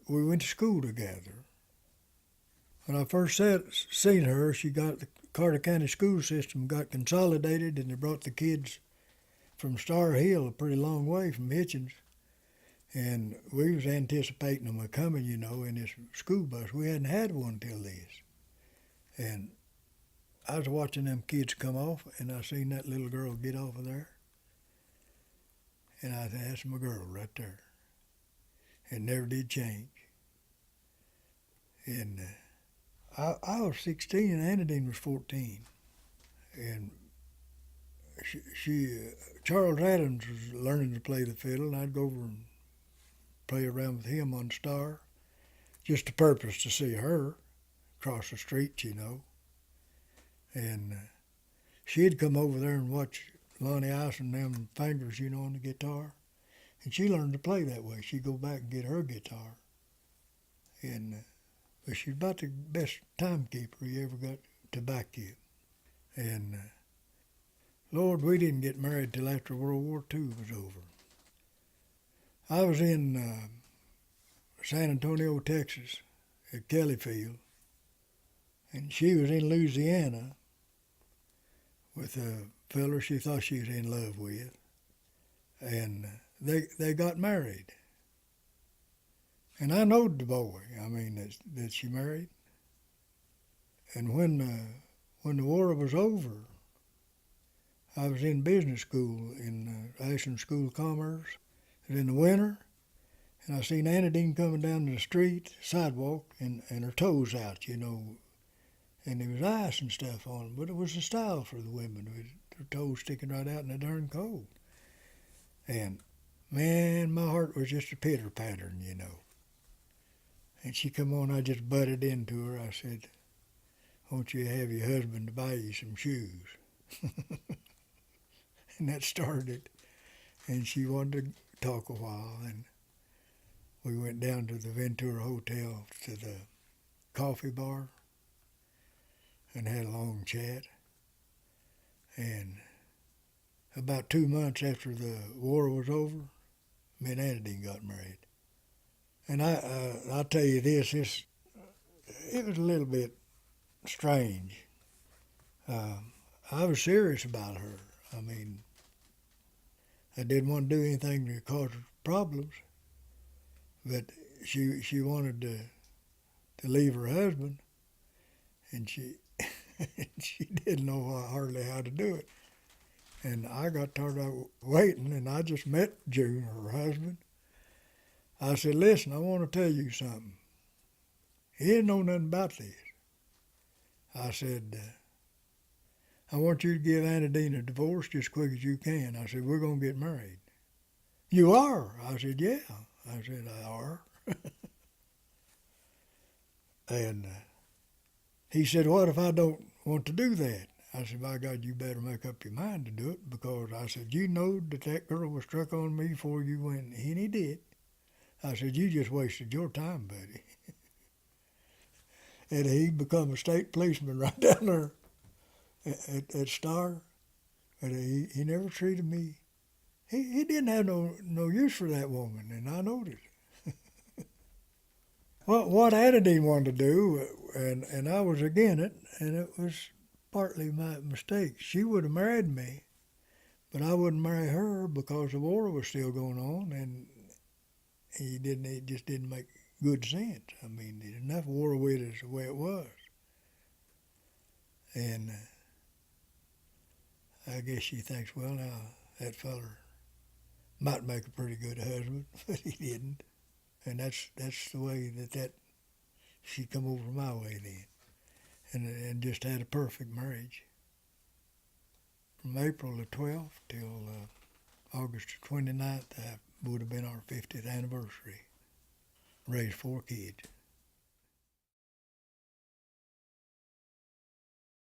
we went to school together. When I first seen her, she got the Carter County school system got consolidated, and they brought the kids from Star Hill, a pretty long way from Hitchens. And we was anticipating them coming, in this school bus. We hadn't had one till this. And I was watching them kids come off, and I seen that little girl get off of there. And I said, that's my girl right there. It never did change. And I was 16 and Annadeene was 14. And Charles Adams was learning to play the fiddle, and I'd go over and play around with him on Star, just the purpose to see her across the street, And she'd come over there and watch Lonnie icing them fingers, on the guitar. And she learned to play that way. She'd go back and get her guitar. And but she's about the best timekeeper you ever got to back you. And Lord, we didn't get married till after World War II was over. I was in San Antonio, Texas, at Kelly Field, and she was in Louisiana with a fella she thought she was in love with, and they got married. And I knowed the boy, that she married. And when the war was over, I was in business school in Ashland School of Commerce. It was in the winter, and I seen Annadeene coming down the street, sidewalk, and her toes out, and there was ice and stuff on them, but it was a style for the women, with their toes sticking right out in the darn cold. And man, my heart was just a pitter-pattering, And she come on, I just butted into her. I said, won't you have your husband to buy you some shoes? And that started. And she wanted to talk a while, and we went down to the Ventura Hotel to the coffee bar and had a long chat. And about 2 months after the war was over, me and Annadeene got married. And I'll tell you this, it was a little bit strange. I was serious about her. I didn't want to do anything to cause problems, but she wanted to leave her husband, and she she didn't know hardly how to do it. And I got tired of waiting, and I just met June, her husband. I said, listen, I want to tell you something. He didn't know nothing about this. I said, I want you to give Annadeene a divorce just as quick as you can. I said, we're going to get married. You are? I said, yeah. I said, I are. And he said, what if I don't want to do that? I said, by God, you better make up your mind to do it, because I said, you know that girl was struck on me before you went, and he did. I said, you just wasted your time, buddy. And he become a state policeman right down there at Star. And he never treated me. He didn't have no use for that woman, and I noticed. What Annadeene wanted to do, and I was against it, and it was partly my mistake. She would have married me, but I wouldn't marry her because the war was still going on, and it just didn't make good sense. There's enough war with us the way it was. And I guess she thinks, well, now, that feller might make a pretty good husband, but he didn't. And that's the way that she come over my way then. And just had a perfect marriage. From April the 12th till August the 29th, that would have been our 50th anniversary. Raised 4 kids.